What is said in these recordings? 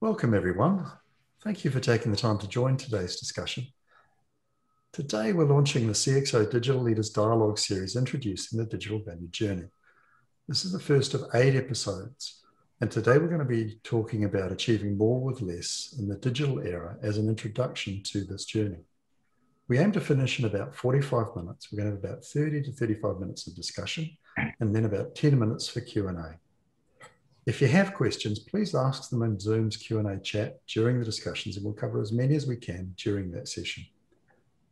Welcome everyone. Thank you for taking the time to join today's discussion. Today we're launching the CXO Digital Leaders Dialogue series introducing the digital value journey. This is the first of 8 episodes, and today we're going to be talking about achieving more with less in the digital era as an introduction to this journey. We aim to finish in about 45 minutes. We're going to have about 30 to 35 minutes of discussion and then about 10 minutes for Q&A. If you have questions, please ask them in Zoom's Q&A chat during the discussions, and we'll cover as many as we can during that session.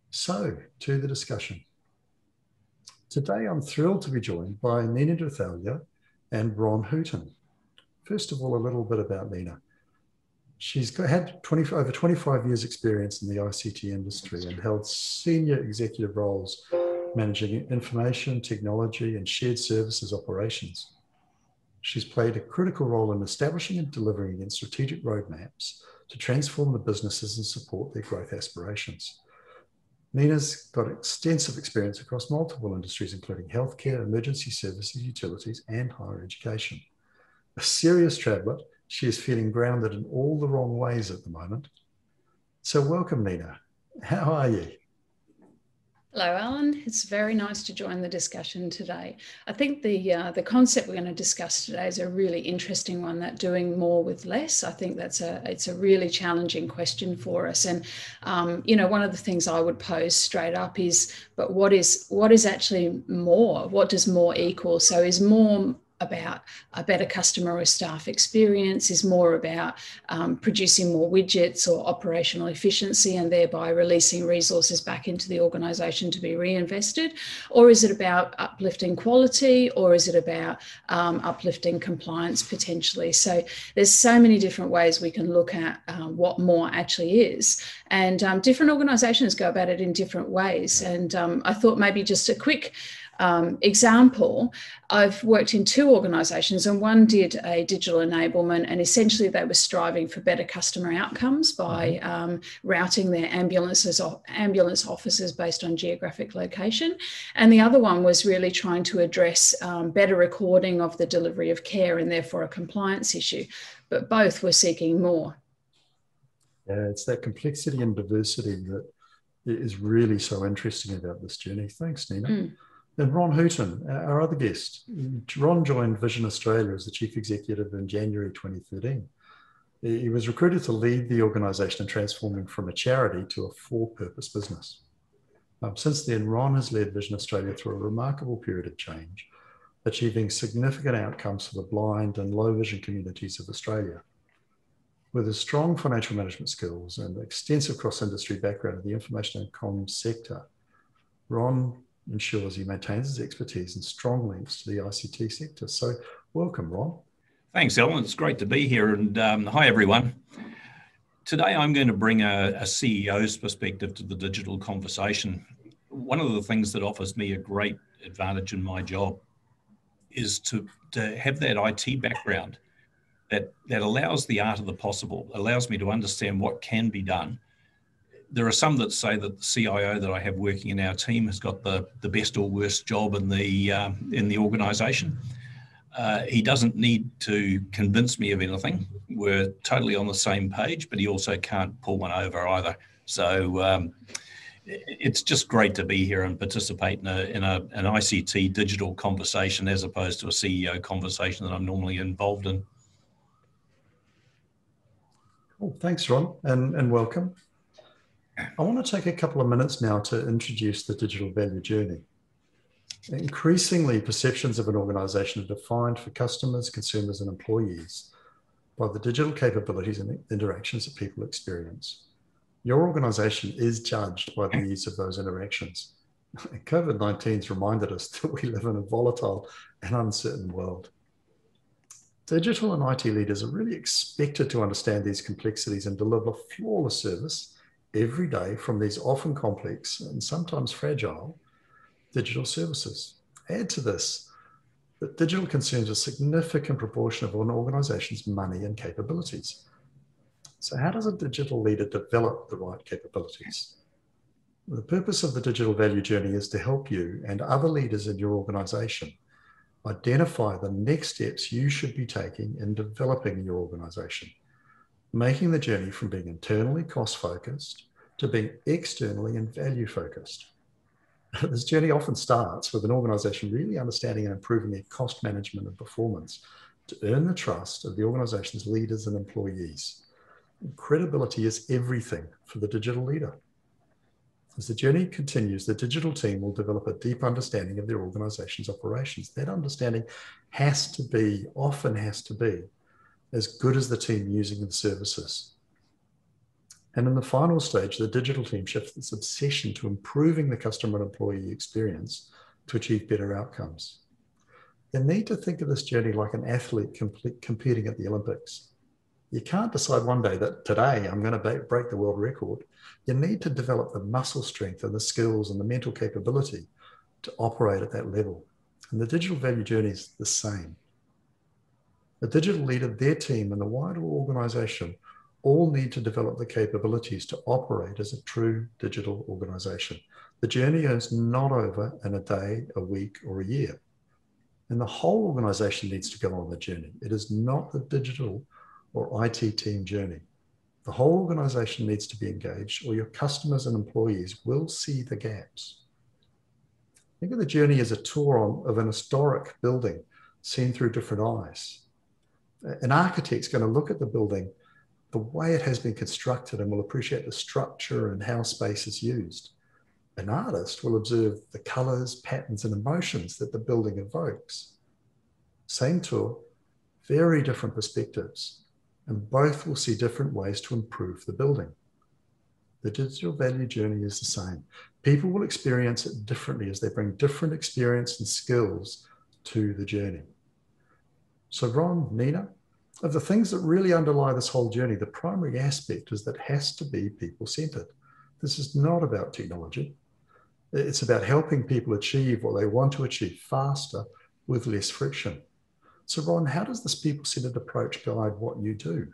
So, to the discussion. Today, I'm thrilled to be joined by Nina Drathalia and Ron Hooton. First of all, a little bit about Nina. She's had over 25 years experience in the ICT industry and held senior executive roles managing information, technology, and shared services operations. She's played a critical role in establishing and delivering against strategic roadmaps to transform the businesses and support their growth aspirations. Nina's got extensive experience across multiple industries, including healthcare, emergency services, utilities, and higher education. A serious traveller, she is feeling grounded in all the wrong ways at the moment. So welcome, Nina. How are you? Hello, Alan. It's very nice to join the discussion today. I think the concept we're going to discuss today is a really interesting one, that doing more with less. I think it's a really challenging question for us. And, one of the things I would pose straight up is, but what is actually more? What does more equal? So is more about a better customer or staff experience, is more about producing more widgets or operational efficiency and thereby releasing resources back into the organisation to be reinvested? Or is it about uplifting quality, or is it about uplifting compliance potentially? So there's so many different ways we can look at what more actually is. And different organisations go about it in different ways. And I thought maybe just a quick example. I've worked in 2 organisations, and one did a digital enablement, and essentially they were striving for better customer outcomes by routing their ambulance officers based on geographic location. And the other one was really trying to address better recording of the delivery of care and therefore a compliance issue. But both were seeking more. Yeah, it's that complexity and diversity that is really so interesting about this journey. Thanks, Nina. And Ron Hooton, our other guest. Ron joined Vision Australia as the Chief Executive in January 2013. He was recruited to lead the organisation in transforming from a charity to a for-purpose business. Since then, Ron has led Vision Australia through a remarkable period of change, achieving significant outcomes for the blind and low vision communities of Australia. With his strong financial management skills and extensive cross-industry background in the information and comms sector, Ron ensures he maintains his expertise and strong links to the ICT sector. So welcome, Ron. Thanks, Alan. It's great to be here. And hi, everyone. Today, I'm going to bring a CEO's perspective to the digital conversation. One of the things that offers me a great advantage in my job is to have that IT background that allows the art of the possible, allows me to understand what can be done. There are some that say that the CIO that I have working in our team has got the best or worst job in the organisation. He doesn't need to convince me of anything. We're totally on the same page, but he also can't pull one over either. So it's just great to be here and participate in an ICT digital conversation as opposed to a CEO conversation that I'm normally involved in. Cool. Thanks, Ron, and welcome. I want to take a couple of minutes now to introduce the digital value journey. Increasingly, perceptions of an organisation are defined for customers, consumers, and employees by the digital capabilities and interactions that people experience. Your organisation is judged by the use of those interactions. COVID-19 has reminded us that we live in a volatile and uncertain world. Digital and IT leaders are really expected to understand these complexities and deliver flawless service every day from these often complex and sometimes fragile digital services. Add to this that digital consumes a significant proportion of an organisation's money and capabilities. So how does a digital leader develop the right capabilities? The purpose of the digital value journey is to help you and other leaders in your organisation identify the next steps you should be taking in developing your organisation. making the journey from being internally cost-focused to being externally and value-focused. This journey often starts with an organization really understanding and improving their cost management and performance to earn the trust of the organization's leaders and employees. Credibility is everything for the digital leader. As the journey continues, the digital team will develop a deep understanding of their organization's operations. That understanding often has to be, as good as the team using the services. And in the final stage, the digital team shifts its obsession to improving the customer and employee experience to achieve better outcomes. You need to think of this journey like an athlete competing at the Olympics. You can't decide one day that today I'm going to break the world record. You need to develop the muscle strength and the skills and the mental capability to operate at that level. And the digital value journey is the same. The digital leader, their team, and the wider organization all need to develop the capabilities to operate as a true digital organization. The journey is not over in a day, a week, or a year. And the whole organization needs to go on the journey. It is not the digital or IT team journey. The whole organization needs to be engaged, or your customers and employees will see the gaps. Think of the journey as a tour of an historic building seen through different eyes. An architect's going to look at the building the way it has been constructed and will appreciate the structure and how space is used. An artist will observe the colors, patterns, and emotions that the building evokes. Same tour, very different perspectives, and both will see different ways to improve the building. The digital value journey is the same. People will experience it differently as they bring different experience and skills to the journey. So Ron, Nina, of the things that really underlie this whole journey, the primary aspect is that it has to be people-centered. This is not about technology. It's about helping people achieve what they want to achieve faster with less friction. So Ron, how does this people-centered approach guide what you do?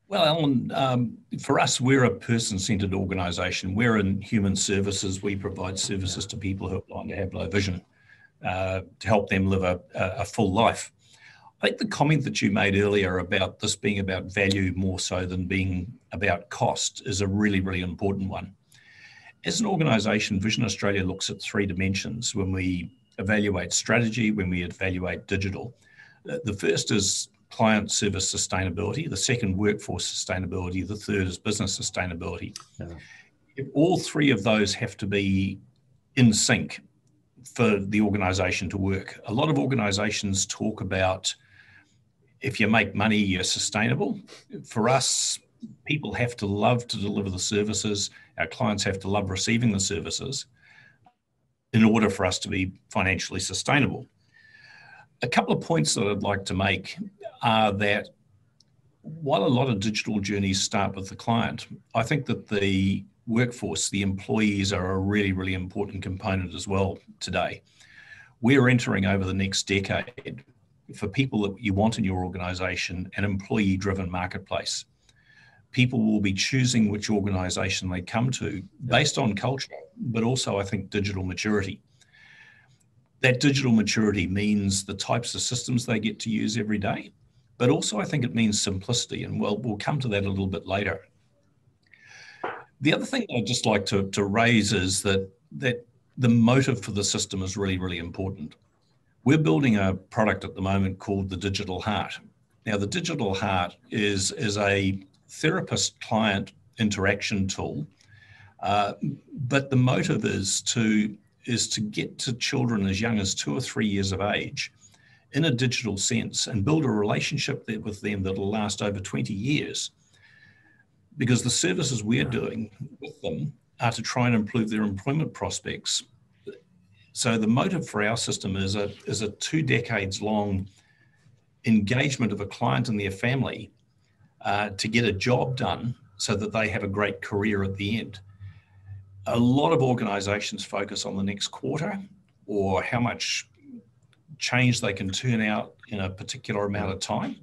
Well, Alan, for us, we're a person-centered organisation. We're in human services. We provide services to people who are blind or have low vision to help them live a full life. I think the comment that you made earlier about this being about value more so than being about cost is a really, really important one. As an organisation, Vision Australia looks at three dimensions when we evaluate strategy, when we evaluate digital. The first is client service sustainability, the second workforce sustainability, the third is business sustainability. Yeah. All three of those have to be in sync for the organisation to work. A lot of organisations talk about if you make money, you're sustainable. For us, people have to love to deliver the services. Our clients have to love receiving the services in order for us to be financially sustainable. A couple of points that I'd like to make are that while a lot of digital journeys start with the client, I think that the workforce, the employees, are a really, really important component as well today. We're entering over the next decade, for people that you want in your organisation, an employee-driven marketplace. People will be choosing which organisation they come to based on culture, but also I think digital maturity. That digital maturity means the types of systems they get to use every day, but also I think it means simplicity, and we'll come to that a little bit later. The other thing I'd just like to raise is that the motive for the system is really, really important. We're building a product at the moment called the Digital Heart. Now, the Digital Heart is a therapist-client interaction tool, but the motive is to get to children as young as 2 or 3 years of age in a digital sense and build a relationship with them that will last over 20 years. Because the services we're doing with them are to try and improve their employment prospects. So the motive for our system is a 2 decades long engagement of a client and their family to get a job done so that they have a great career at the end. A lot of organizations focus on the next quarter or how much change they can turn out in a particular amount of time.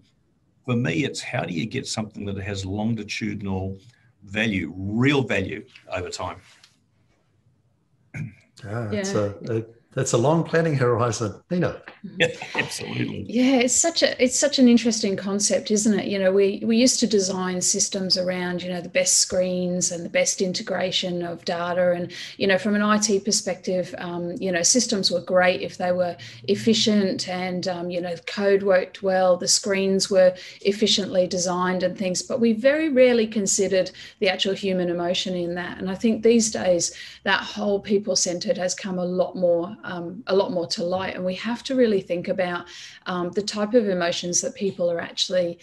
For me, it's how do you get something that has longitudinal value, real value over time. It's a That's a long planning horizon, Nina. Yeah, absolutely. Yeah, it's such an interesting concept, isn't it? You know, we used to design systems around, you know, the best screens and the best integration of data. And, you know, from an IT perspective, you know, systems were great if they were efficient and, you know, the code worked well, the screens were efficiently designed and things. But we very rarely considered the actual human emotion in that. And I think these days that whole people-centered has come a lot more to light. And we have to really think about the type of emotions that people are actually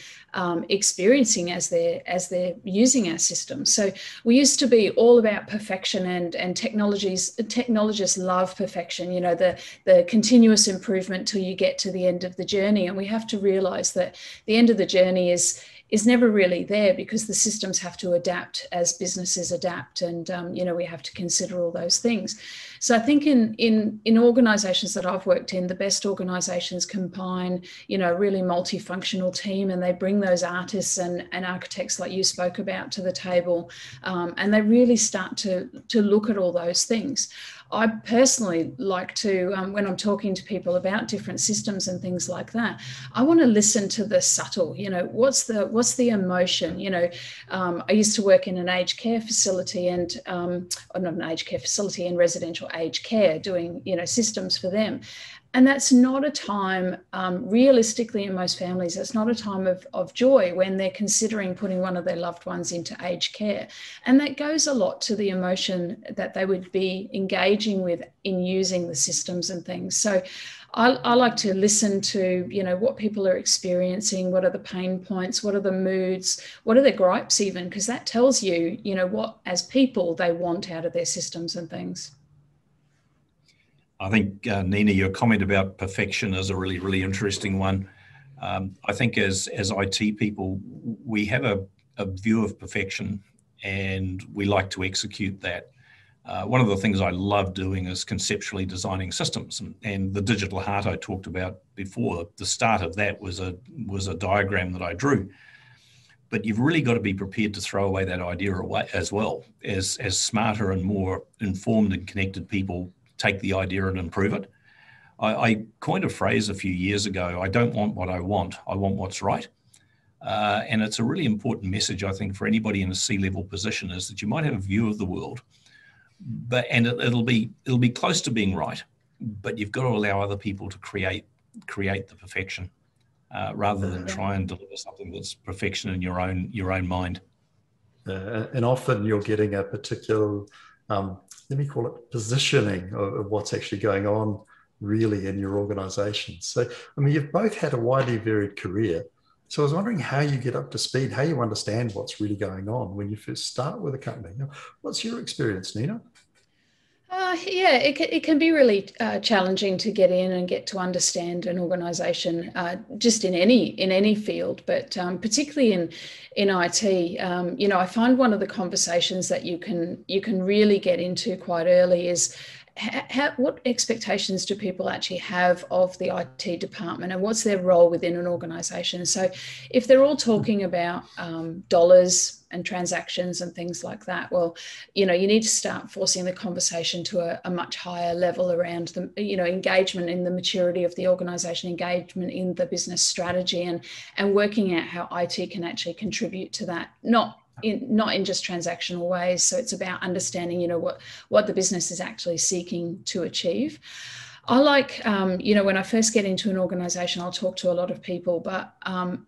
experiencing as they're using our system. So we used to be all about perfection, and technologists love perfection, you know, the continuous improvement till you get to the end of the journey. And we have to realize that the end of the journey is never really there, because the systems have to adapt as businesses adapt, and you know, we have to consider all those things. So I think in organizations that I've worked in, the best organizations combine, you know, a really multifunctional team, and they bring those artists and architects like you spoke about to the table, and they really start to look at all those things. I personally like to, when I'm talking to people about different systems and things like that, I want to listen to the subtle, you know, what's the emotion, you know. I used to work in an aged care facility, and not an aged care facility, in residential aged care, doing, you know, systems for them. And that's not a time, realistically, in most families, that's not a time of joy when they're considering putting one of their loved ones into aged care. And that goes a lot to the emotion that they would be engaging with in using the systems and things. So I like to listen to, you know, what people are experiencing, what are the pain points, what are the moods, what are their gripes even, because that tells you, you know, what as people they want out of their systems and things. I think, Nina, your comment about perfection is a really, really interesting one. I think as IT people, we have a view of perfection, and we like to execute that. One of the things I love doing is conceptually designing systems, and the digital heart I talked about before, the start of that was a diagram that I drew. But you've really got to be prepared to throw away that idea away as well, as smarter and more informed and connected people take the idea and improve it. I coined a phrase a few years ago: I don't want what I want what's right. And it's a really important message, I think, for anybody in a C-level position, is that you might have a view of the world, and it'll be close to being right, but you've got to allow other people to create the perfection, rather than try and deliver something that's perfection in your own mind. And often you're getting a particular, let me call it, positioning of what's actually going on really in your organization. So, I mean, you've both had a widely varied career. So I was wondering how you get up to speed, how you understand what's really going on when you first start with a company. What's your experience, Nina? Yeah, it can be really challenging to get in and get to understand an organisation, just in any field, but particularly in IT. You know, I find one of the conversations that you can really get into quite early is what expectations do people actually have of the IT department, and what's their role within an organisation? So if they're all talking about dollars and transactions and things like that, well, you know, you need to start forcing the conversation to a much higher level around the, you know, engagement in the maturity of the organisation, engagement in the business strategy, and working out how IT can actually contribute to that, not in just transactional ways. So it's about understanding, you know, what the business is actually seeking to achieve. I like, you know, when I first get into an organisation, I'll talk to a lot of people, but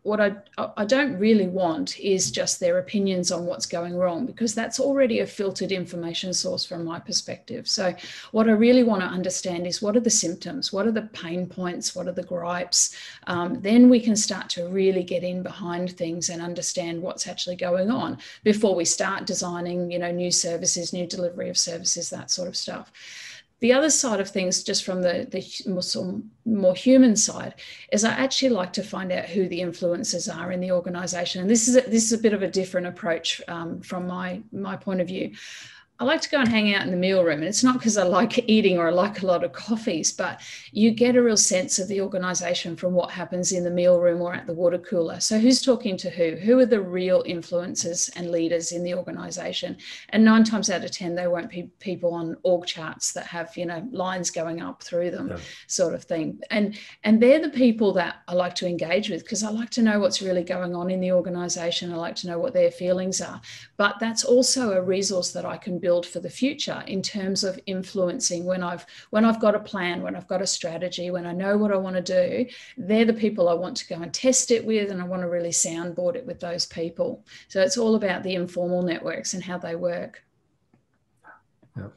what I don't really want is just their opinions on what's going wrong, because that's already a filtered information source from my perspective. So what I really want to understand is, what are the symptoms? What are the pain points? What are the gripes? Then we can start to really get in behind things and understand what's actually going on before we start designing, you know, new services, new delivery of services, that sort of stuff. The other side of things, just from the more human side, is I actually like to find out who the influencers are in the organisation. And this is a bit of a different approach from my point of view. I like to go and hang out in the meal room. And it's not because I like eating or I like a lot of coffees, but you get a real sense of the organization from what happens in the meal room or at the water cooler. So who's talking to who? Who are the real influencers and leaders in the organization? And 9 times out of 10, they won't be people on org charts that have, lines going up through them, sort of thing. And they're the people that I like to engage with, because I like to know what's really going on in the organization. I like to know what their feelings are. But that's also a resource that I can build for the future in terms of influencing when I've got a plan, when I've got a strategy, when I know what I want to do. They're the people I want to go and test it with, and I want to really soundboard it with those people. So it's all about the informal networks and how they work. Yeah.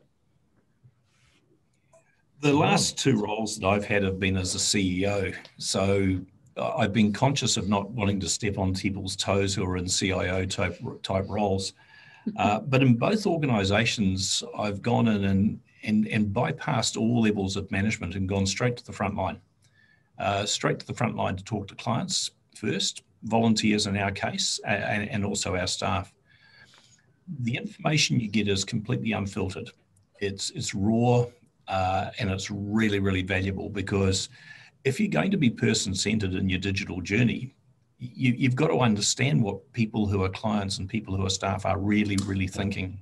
The last 2 roles that I've had have been as a CEO. So I've been conscious of not wanting to step on people's toes who are in CIO type roles. But in both organizations, I've gone in and bypassed all levels of management and gone straight to the front line. Straight to the front line to talk to clients first, volunteers in our case, and also our staff. The information you get is completely unfiltered. It's raw, and it's really, really valuable, because if you're going to be person-centered in your digital journey, you've got to understand what people who are clients and people who are staff are really, really thinking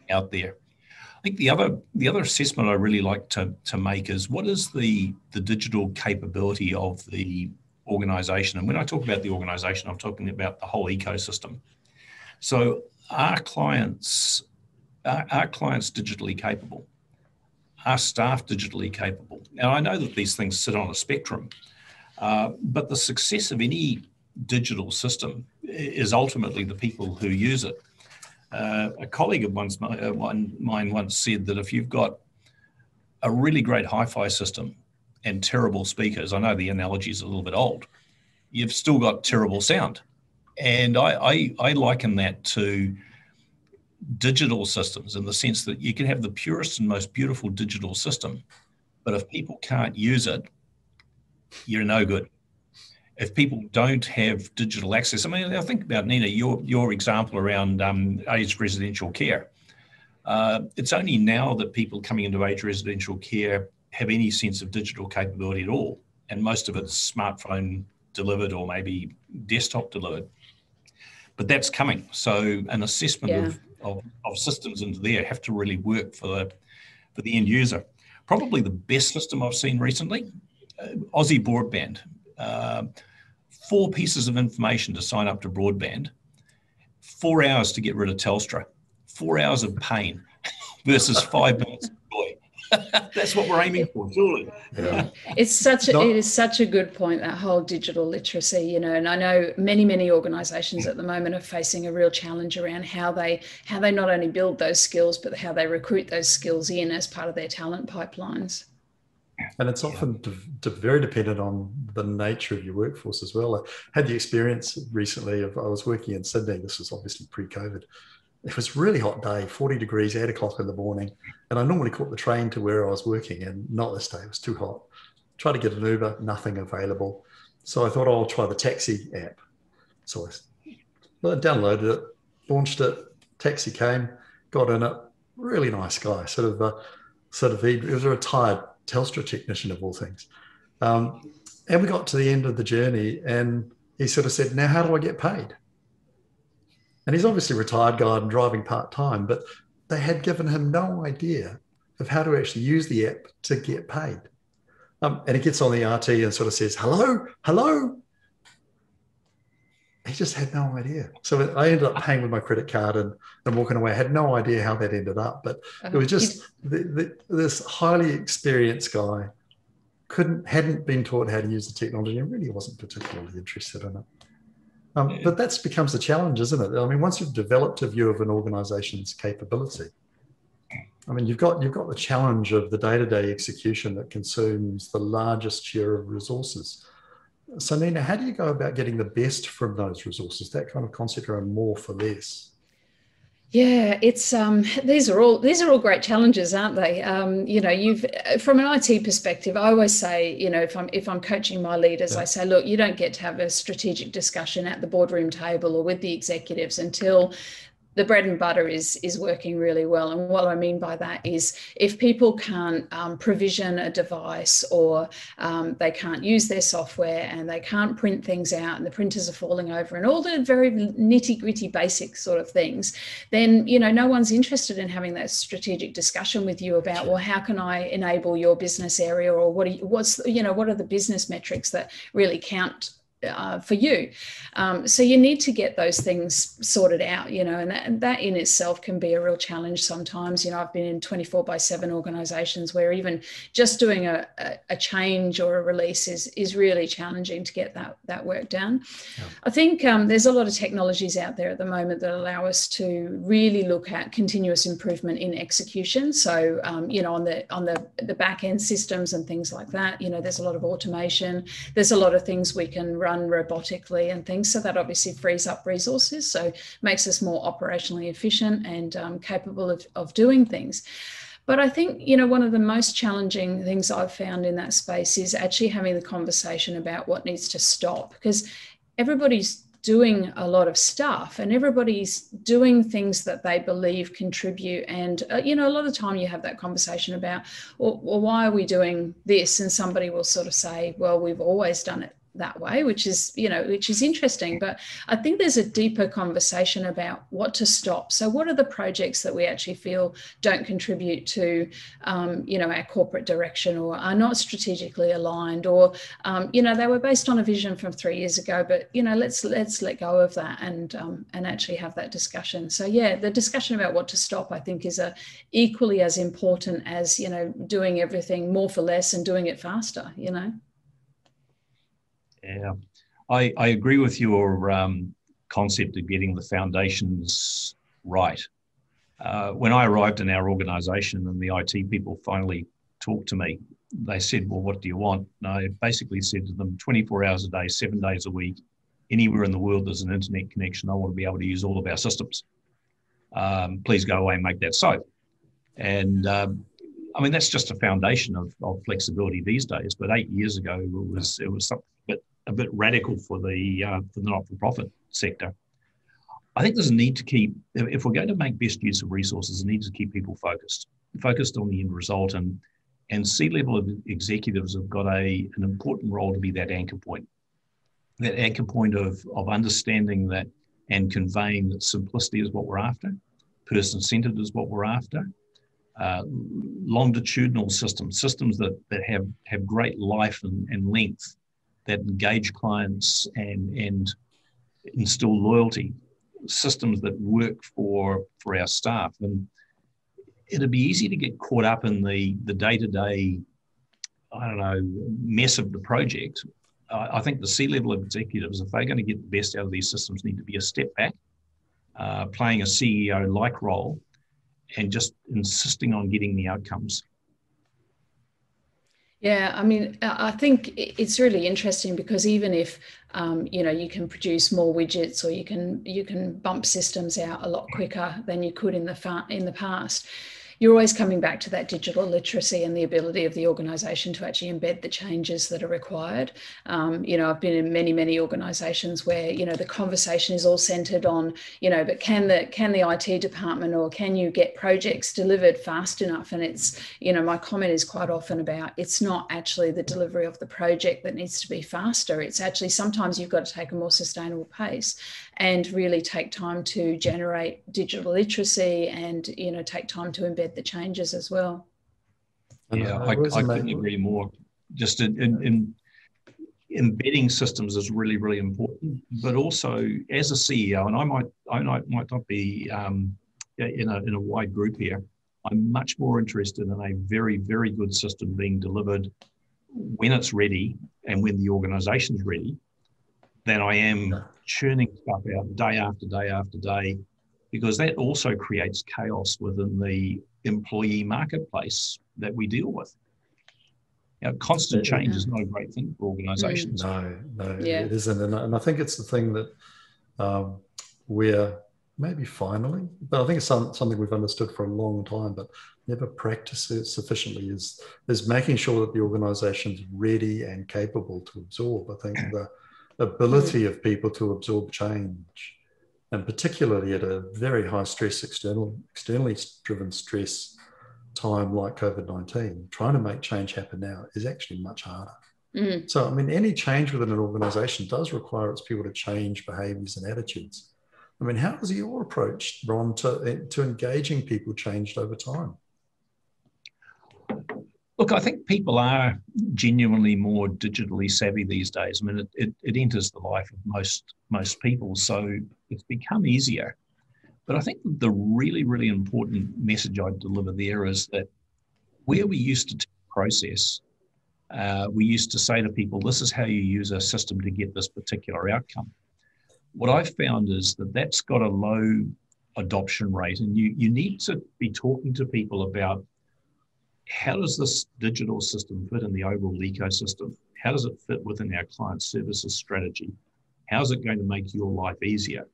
out there. I think the other assessment I really like to make is, what is the digital capability of the organization? And when I talk about the organization, I'm talking about the whole ecosystem. So are clients digitally capable? Are staff digitally capable? Now, I know that these things sit on a spectrum, but the success of any digital system is ultimately the people who use it. A colleague of mine once said that if you've got a really great hi-fi system and terrible speakers, I know the analogy is a little bit old, you've still got terrible sound. And I liken that to digital systems, in the sense that you can have the purest and most beautiful digital system, but if people can't use it, you're no good. If people don't have digital access, I think about, Nina, your example around aged residential care. It's only now that people coming into aged residential care have any sense of digital capability at all. And most of it's smartphone delivered or maybe desktop delivered. But that's coming. So an assessment of systems into there have to really work for the end user. Probably the best system I've seen recently, Aussie Broadband. 4 pieces of information to sign up to broadband, 4 hours to get rid of Telstra, 4 hours of pain versus 5 minutes of joy. That's what we're aiming for, surely. Yeah. It is such a good point, that whole digital literacy, and I know many organizations at the moment are facing a real challenge around how they not only build those skills, but how they recruit those skills in as part of their talent pipelines. And it's often very dependent on the nature of your workforce as well. I had the experience recently of, I was working in Sydney. This was obviously pre-COVID. It was a really hot day, 40 degrees, 8 o'clock in the morning. And I normally caught the train to where I was working, and not this day, it was too hot. Tried to get an Uber, nothing available. So I thought, I'll try the taxi app. So I downloaded it, launched it, taxi came, got in it, really nice guy, he was a retired Telstra technician of all things. And we got to the end of the journey, and he sort of said, now how do I get paid? And he's obviously a retired guy and driving part-time, but they had given him no idea of how to actually use the app to get paid. And he gets on the RT and sort of says, hello. He just had no idea. So I ended up paying with my credit card and walking away. I had no idea how that ended up, but it was just this highly experienced guy hadn't been taught how to use the technology and really wasn't particularly interested in it. But that becomes the challenge, isn't it? I mean, once you've developed a view of an organization's capability, I mean, you've got the challenge of the day-to-day execution that consumes the largest share of resources. So Nina, how do you go about getting the best from those resources? That kind of concept around more for less. Yeah, it's these are all great challenges, aren't they? From an IT perspective, I always say, if I'm coaching my leaders, I say, look, you don't get to have a strategic discussion at the boardroom table or with the executives until the bread and butter is working really well. And what I mean by that is if people can't provision a device, or they can't use their software, and they can't print things out, and the printers are falling over, and all the very nitty gritty basic sort of things, then, you know, no one's interested in having that strategic discussion with you about, well, how can I enable your business area, or what are the business metrics that really count for you. So you need to get those things sorted out, you know, and that in itself can be a real challenge sometimes. You know, I've been in 24/7 organizations where even just doing a change or a release is really challenging to get that work done. Yeah. I think there's a lot of technologies out there at the moment that allow us to really look at continuous improvement in execution. So, you know, on the back end systems and things like that, you know, there's a lot of automation. There's a lot of things we can run robotically and things, so that obviously frees up resources, so makes us more operationally efficient and capable of doing things. But I think, you know, one of the most challenging things I've found in that space is actually having the conversation about what needs to stop, because everybody's doing a lot of stuff and everybody's doing things that they believe contribute. And, you know, a lot of the time you have that conversation about, well, why are we doing this? And somebody will sort of say, well, we've always done it that way, which is interesting. But I think there's a deeper conversation about what to stop. So what are the projects that we actually feel don't contribute to, you know, our corporate direction, or are not strategically aligned, or, you know, they were based on a vision from 3 years ago, but, you know, let's let go of that and actually have that discussion. So yeah, the discussion about what to stop, I think, is equally as important as, you know, doing everything more for less and doing it faster, you know. Yeah, I agree with your concept of getting the foundations right. When I arrived in our organization and the IT people finally talked to me, they said, well, what do you want? And I basically said to them, 24 hours a day, 7 days a week, anywhere in the world there's an internet connection, I want to be able to use all of our systems. Please go away and make that so. And I mean, that's just a foundation of flexibility these days. But 8 years ago, it was something a bit radical for the not-for-profit sector. I think there's a need to keep, if we're going to make best use of resources, a need to keep people focused on the end result. And C-level executives have got an important role to be that anchor point of understanding that and conveying that simplicity is what we're after, person-centered is what we're after, longitudinal systems that have great life and length, that engage clients and instill loyalty, systems that work for our staff. And it'd be easy to get caught up in the day-to-day, I don't know, mess of the project. I think the C-level executives, if they're going to get the best out of these systems, need to be a step back, playing a CEO-like role, and just insisting on getting the outcomes. Yeah, I mean, I think it's really interesting because even if, you know, you can produce more widgets, or you can bump systems out a lot quicker than you could in the past, you're always coming back to that digital literacy and the ability of the organisation to actually embed the changes that are required. You know, I've been in many organisations where, you know, the conversation is all centred on, you know, but can the IT department, or can you get projects delivered fast enough? And it's, you know, my comment is quite often about, it's not actually the delivery of the project that needs to be faster. It's actually sometimes you've got to take a more sustainable pace and really take time to generate digital literacy and, you know, take time to embed the changes as well. Yeah, I couldn't agree more. Just in embedding systems is really, really important. But also, as a CEO, and I might not be in a wide group here, I'm much more interested in a very, very good system being delivered when it's ready and when the organization's ready, than I am churning stuff out day after day after day, because that also creates chaos within the employee marketplace that we deal with. You know, constant change is not a great thing for organizations. No, it isn't. And I think it's the thing that we're maybe finally, but I think it's something we've understood for a long time, but never practiced it sufficiently, is making sure that the organization's ready and capable to absorb. I think the ability of people to absorb change and particularly at a very high stress, externally driven stress time like COVID-19, trying to make change happen now is actually much harder. So, I mean, any change within an organization does require its people to change behaviors and attitudes. I mean, how has your approach, Ron, to engaging people changed over time? Look, I think people are genuinely more digitally savvy these days. I mean, it enters the life of most people, so it's become easier. But I think the really, really important message I'd deliver there is that where we used to process, we used to say to people, this is how you use a system to get this particular outcome. What I've found is that that's got a low adoption rate, and you need to be talking to people about how does this digital system fit in the overall ecosystem? How does it fit within our client services strategy? How is it going to make your life easier?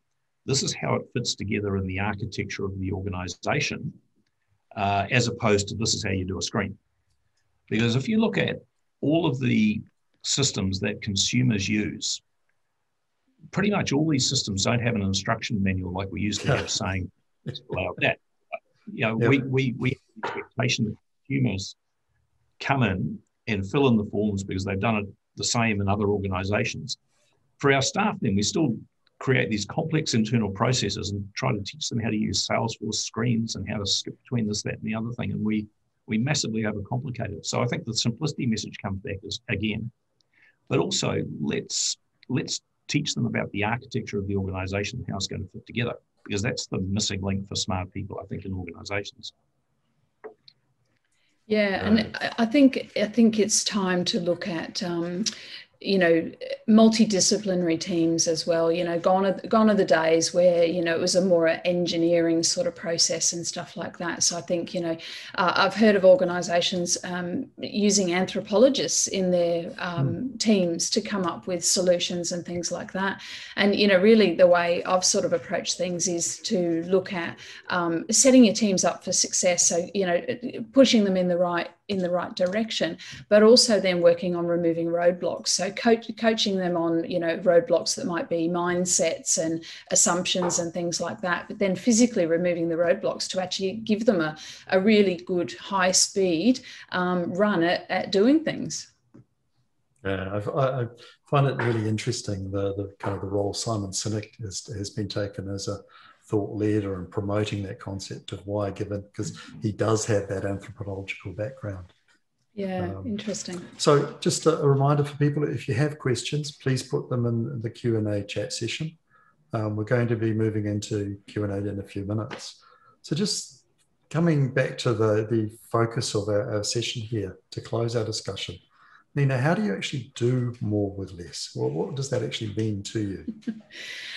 This is how it fits together in the architecture of the organization, as opposed to this is how you do a screen. Because if you look at all of the systems that consumers use, pretty much all these systems don't have an instruction manual like we used to have saying, allow that. We have the expectation that consumers come in and fill in the forms because they've done it the same in other organizations. For our staff, then, we still create these complex internal processes and try to teach them how to use Salesforce screens and how to skip between this, that, and the other thing. And we massively overcomplicate it. So I think the simplicity message comes back as, again, but also let's teach them about the architecture of the organization and how it's going to fit together, because that's the missing link for smart people, I think, in organizations. Yeah, and I think it's time to look at multidisciplinary teams as well. Gone are the days where it was a more engineering sort of process and stuff like that. So I think I've heard of organisations using anthropologists in their teams to come up with solutions and things like that. And really the way I've sort of approached things is to look at setting your teams up for success. So pushing them in the right direction, but also then working on removing roadblocks. So coaching them on, roadblocks that might be mindsets and assumptions and things like that, but then physically removing the roadblocks to actually give them a really good high speed run at doing things. Yeah, I find it really interesting, the kind of the role Simon Sinek has been taken as a thought leader and promoting that concept of why given, because he does have that anthropological background. Yeah, interesting. So just a reminder for people, if you have questions, please put them in the Q&A chat session. We're going to be moving into Q&A in a few minutes. So just coming back to the focus of our session here to close our discussion. Nina, how do you actually do more with less? Well, what does that actually mean to you?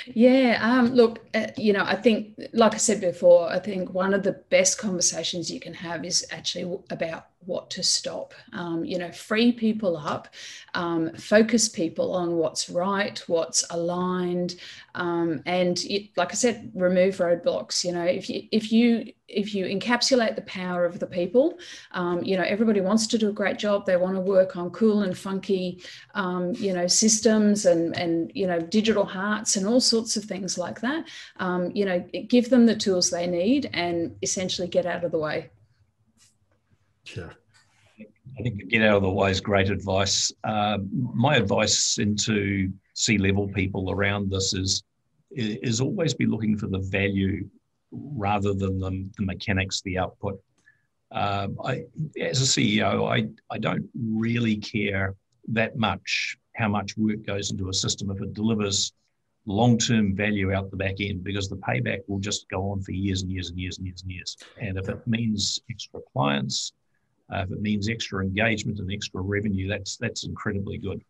Yeah, look, I think, like I said before, I think one of the best conversations you can have is actually about what to stop. Free people up, focus people on what's right, what's aligned, and like I said, remove roadblocks. If you encapsulate the power of the people, everybody wants to do a great job. They want to work on cool and funky, systems and digital hearts and all sorts of things like that. Give them the tools they need and essentially get out of the way. Yeah. I think get out of the way is great advice. My advice into C-level people around this is always be looking for the value rather than the mechanics, the output. As a CEO, I don't really care that much how much work goes into a system if it delivers long-term value out the back end, because the payback will just go on for years and years and years and years and years. And if it means extra clients, if it means extra engagement and extra revenue, that's incredibly good.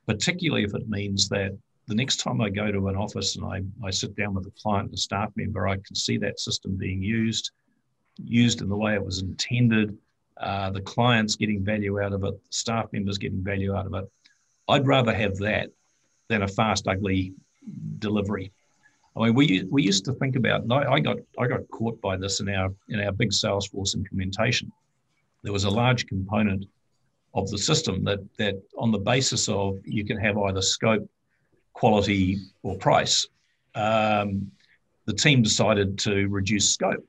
Particularly if it means that the next time I go to an office and I sit down with a client, a staff member, I can see that system being used in the way it was intended, the clients getting value out of it, the staff members getting value out of it. I'd rather have that than a fast, ugly delivery. I mean, we used to think about, and I got caught by this in our big Salesforce implementation. There was a large component of the system that on the basis of you can have either scope, quality, or price. the team decided to reduce scope.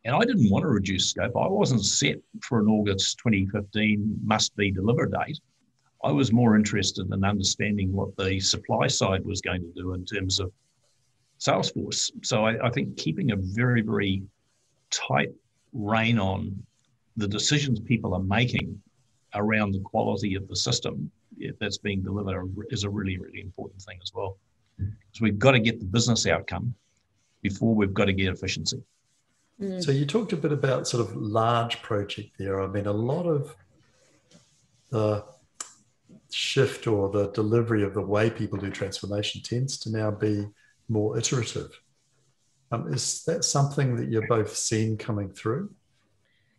And I didn't want to reduce scope. I wasn't set for an August 2015 must-be deliver date. I was more interested in understanding what the supply side was going to do in terms of Salesforce. So I think keeping a very, very tight rein on the decisions people are making around the quality of the system that's being delivered is a really, really important thing as well. So we've got to get the business outcome before we've got to get efficiency. So you talked a bit about sort of large project there. I mean, a lot of the shift or the delivery of the way people do transformation tends to now be more iterative. Is that something that you're both seeing coming through?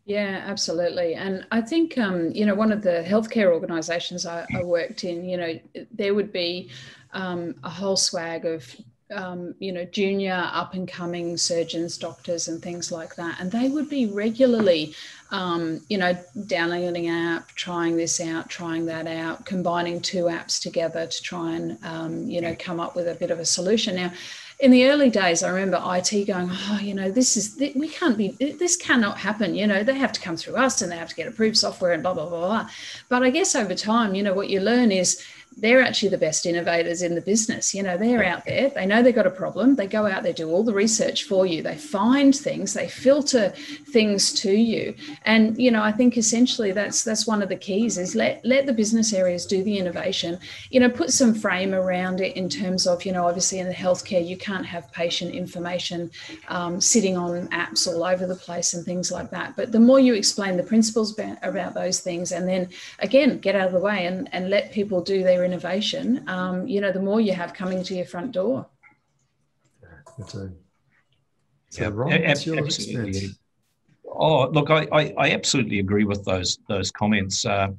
Yeah, absolutely. And I think, one of the healthcare organizations I worked in, there would be a whole swag of junior up and coming surgeons, doctors and things like that. And they would be regularly, downloading an app, trying this out, trying that out, combining two apps together to try and, come up with a bit of a solution. Now, in the early days, I remember IT going, this cannot happen. They have to come through us and they have to get approved software and blah, blah, blah, blah. But I guess over time, what you learn is they're actually the best innovators in the business. They're out there, they know they've got a problem. They go out, they do all the research for you. They find things, they filter things to you. And, I think essentially that's one of the keys is let the business areas do the innovation, put some frame around it in terms of, obviously in the healthcare, you can't have patient information sitting on apps all over the place and things like that. But the more you explain the principles about those things, and then again, get out of the way and let people do their innovation, the more you have coming to your front door. So Ron, what's your experience? Oh, look, I absolutely agree with those comments. The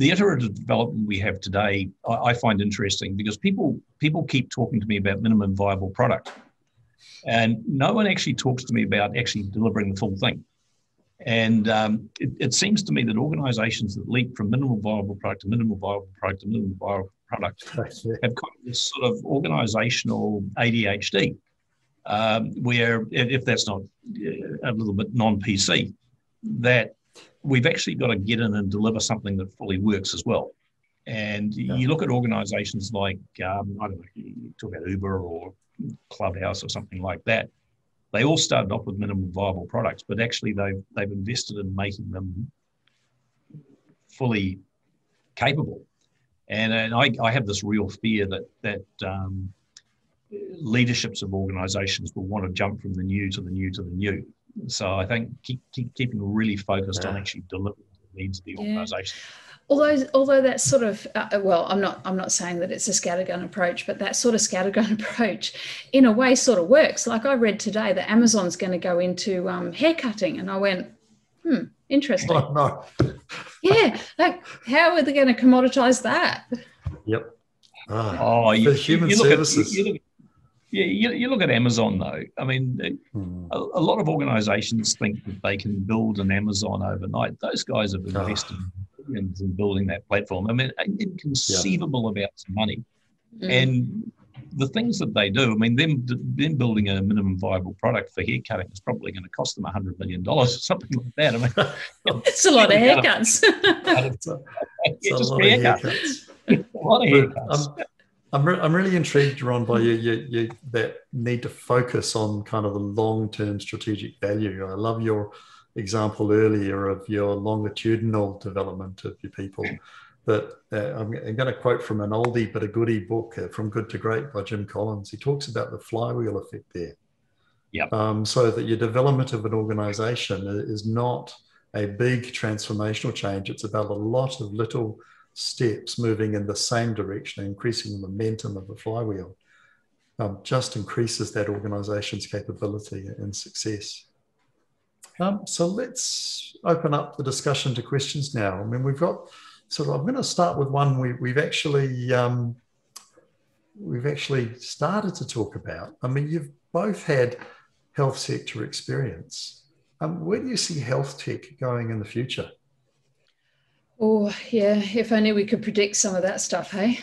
iterative development we have today, I find interesting because people keep talking to me about minimum viable product, and no one actually talks to me about actually delivering the full thing. And it seems to me that organizations that leap from minimal viable product to minimal viable product to minimal viable product have kind of this sort of organizational ADHD, where if that's not a little bit non-PC, that we've actually got to get in and deliver something that fully works as well. And you look at organizations like, I don't know, you talk about Uber or Clubhouse or something like that. They all started off with minimum viable products, but actually they've invested in making them fully capable. And I have this real fear that leaderships of organizations will want to jump from the new to the new to the new. So I think keeping really focused on actually delivering the needs of the organization. Although that's sort of, I'm not saying that it's a scattergun approach, but that sort of scattergun approach in a way sort of works. Like I read today that Amazon's going to go into hair cutting, and I went, interesting. Oh, no. Yeah, like how are they going to commoditize that? Yep. You human services. You look at Amazon though. I mean, a lot of organizations think that they can build an Amazon overnight. Those guys have invested billions in building that platform. I mean, inconceivable amounts of money. And the things that they do, I mean, them building a minimum viable product for hair cutting is probably going to cost them $100 million or something like that. I mean, it's a lot of haircuts. It's a lot of haircuts. I'm really intrigued, Ron, by you that need to focus on kind of the long-term strategic value. I love your example earlier of your longitudinal development of your people. That I'm going to quote from an oldie but a goodie book, From Good to Great by Jim Collins. He talks about the flywheel effect there. Yep. So that your development of an organization is not a big transformational change. It's about a lot of little steps moving in the same direction, increasing the momentum of the flywheel. Just increases that organization's capability and success. So let's open up the discussion to questions now. I mean, we've got, so I'm going to start with one we've actually started to talk about. I mean, you've both had health sector experience. Where do you see health tech going in the future? Oh, yeah, if only we could predict some of that stuff, hey?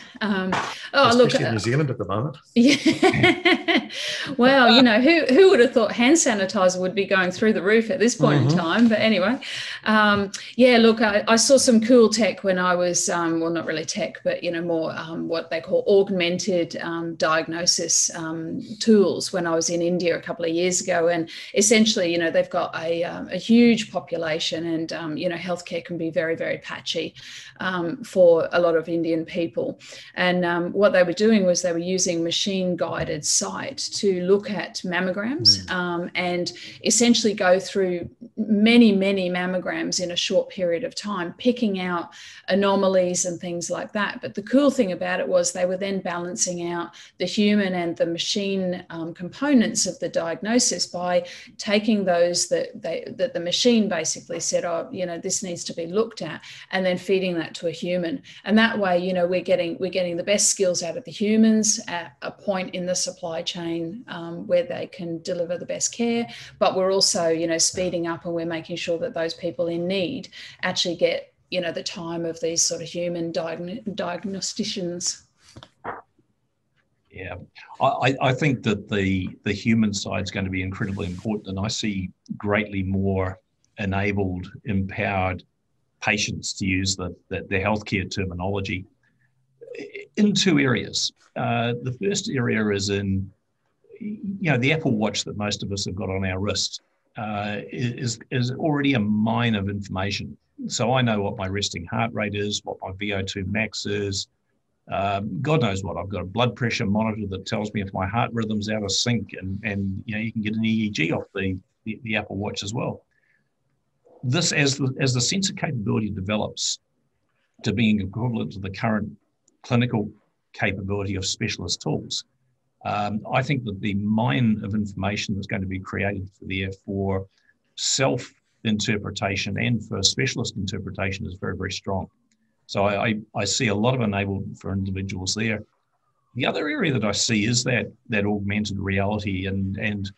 Especially in New Zealand at the moment. Yeah. Well, you know, who would have thought hand sanitizer would be going through the roof at this point in time? But anyway, yeah, look, I saw some cool tech when I was, well, not really tech, but, you know, more what they call augmented diagnosis tools when I was in India a couple of years ago. And essentially, you know, they've got a huge population, and, you know, healthcare can be very, very patchy for a lot of Indian people. And what they were doing was they were using machine-guided sight to look at mammograms and essentially go through many, many mammograms in a short period of time, picking out anomalies and things like that. But the cool thing about it was they were then balancing out the human and the machine components of the diagnosis by taking those that the machine basically said, oh, you know, this needs to be looked at, and then feeding that to a human. And that way, you know, we're getting the best skills out of the humans at a point in the supply chain where they can deliver the best care, but we're also, you know, speeding up, and we're making sure that those people in need actually get, you know, the time of these sort of human diagnosticians. Yeah, I think that the human side is going to be incredibly important, and I see greatly more enabled, empowered patients, to use the healthcare terminology, in two areas. The first area is in, you know, the Apple Watch that most of us have got on our wrist is already a mine of information. So I know what my resting heart rate is, what my VO2 max is. God knows what. I've got a blood pressure monitor that tells me if my heart rhythm's out of sync, and you know, you can get an EEG off the Apple Watch as well. This, as the sensor capability develops to being equivalent to the current clinical capability of specialist tools, I think that the mine of information that's going to be created for self-interpretation and for specialist interpretation is very, very strong. So I see a lot of enablement for individuals there. The other area that I see is that augmented reality, and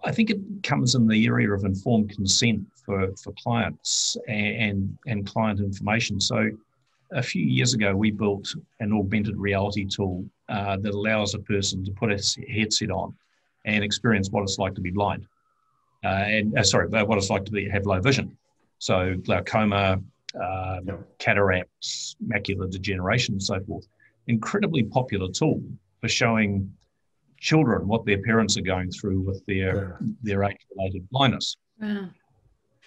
I think it comes in the area of informed consent for clients and client information. So a few years ago, we built an augmented reality tool that allows a person to put a headset on and experience what it's like to be blind. What it's like to have low vision. So glaucoma, cataracts, macular degeneration, and so forth. Incredibly popular tool for showing children what their parents are going through with their age-related blindness. Wow.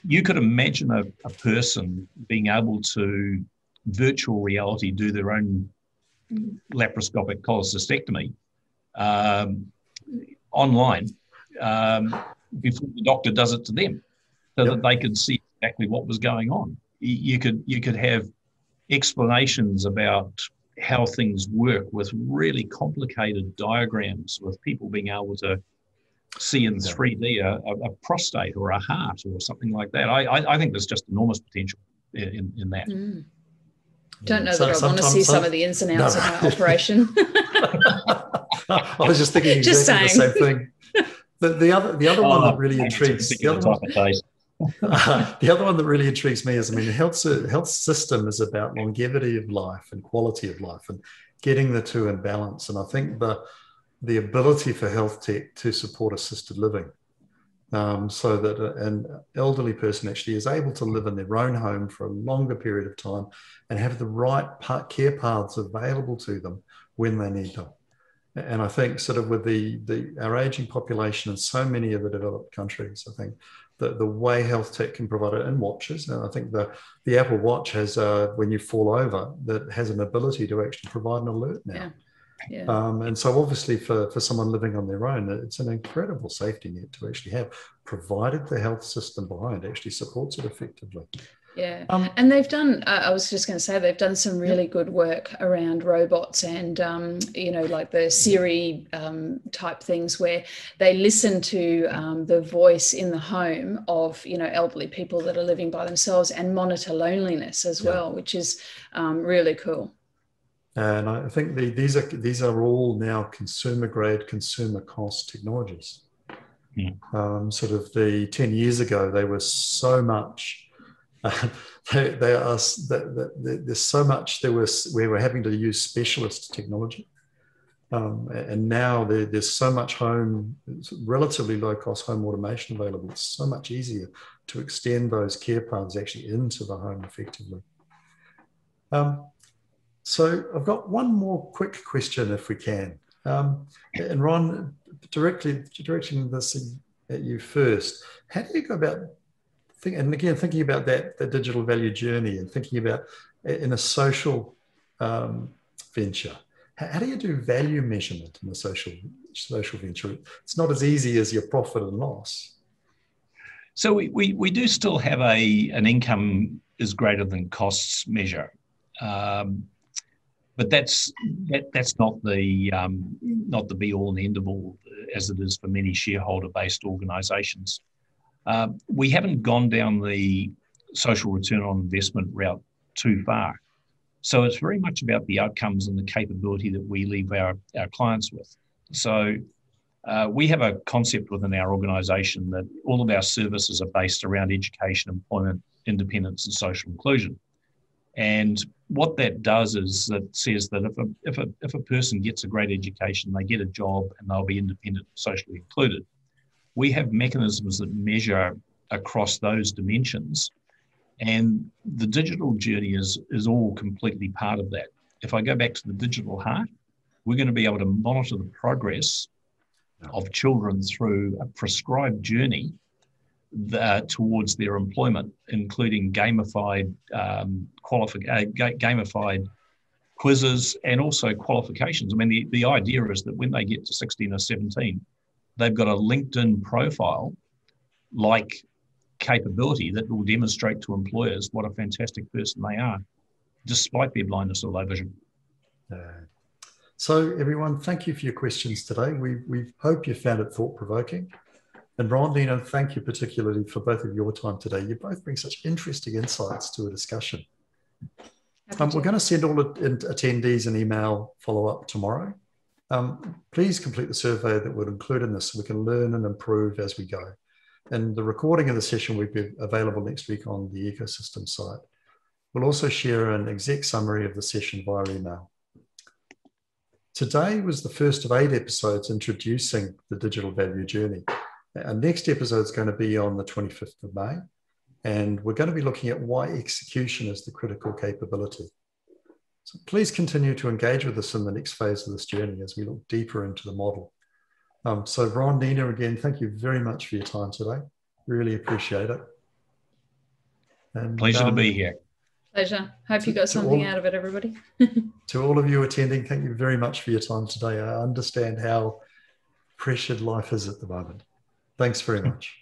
You could imagine a person being able to virtual reality do their own laparoscopic cholecystectomy online before the doctor does it to them, so that they could see exactly what was going on. You could have explanations about how things work with really complicated diagrams, with people being able to see in 3D a prostate or a heart or something like that. I think there's just enormous potential in that. Don't know that I want to see some of the ins and outs of my operation. I was just thinking exactly the same thing. The other one that really intrigues the other one that really intrigues me is, I mean, the health system is about longevity of life and quality of life, and getting the two in balance. And I think the ability for health tech to support assisted living, so that an elderly person actually is able to live in their own home for a longer period of time and have the right care paths available to them when they need them. And I think sort of with our aging population in so many of the developed countries, I think the way health tech can provide it, and watches, and I think the Apple Watch has, when you fall over, that has an ability to actually provide an alert now. Yeah. Yeah. And so obviously for someone living on their own, it's an incredible safety net to actually have, provided the health system behind actually supports it effectively. Yeah. And they've done, I was just going to say, they've done some really good work around robots and, you know, like the Siri type things, where they listen to the voice in the home of, you know, elderly people that are living by themselves, and monitor loneliness as well, which is really cool. And I think these are all now consumer grade, consumer cost technologies. Yeah. Sort of 10 years ago, they were so much There's so much. We were having to use specialist technology, and now there's so much relatively low-cost home automation available. It's so much easier to extend those care paths actually into the home effectively. So I've got one more quick question, if we can. And Ron, directing this at you first. How do you go about thinking about that digital value journey and thinking about in a social venture? How do you do value measurement in a social venture? It's not as easy as your profit and loss. So we do still have an income is greater than costs measure. But that's not the be all and end of all, as it is for many shareholder-based organisations. We haven't gone down the social return on investment route too far. So it's very much about the outcomes and the capability that we leave our clients with. So we have a concept within our organisation that all of our services are based around education, employment, independence and social inclusion. And what that does is it says that if a person gets a great education, they get a job and they'll be independent, socially included. We have mechanisms that measure across those dimensions, and the digital journey is all completely part of that. If I go back to the digital heart, we're going to be able to monitor the progress of children through a prescribed journey towards their employment, including gamified quizzes and also qualifications. I mean, the idea is that when they get to 16 or 17, they've got a LinkedIn profile like capability that will demonstrate to employers what a fantastic person they are, despite their blindness or low vision. So everyone, thank you for your questions today. We hope you found it thought-provoking. And Ron, Nina, thank you particularly for both of your time today. You both bring such interesting insights to a discussion. We're going to send all attendees an email follow-up tomorrow. Please complete the survey that we'll include in this so we can learn and improve as we go. And the recording of the session will be available next week on the ecosystem site. We'll also share an exec summary of the session via email. Today was the first of 8 episodes introducing the digital value journey. Our next episode is going to be on the 25th of May, and we're going to be looking at why execution is the critical capability. So please continue to engage with us in the next phase of this journey as we look deeper into the model. So Ron, Nina, again, thank you very much for your time today. Really appreciate it. And, pleasure to be here. Pleasure. Hope you got something out of it, everybody. To all of you attending, thank you very much for your time today. I understand how pressured life is at the moment. Thanks very much.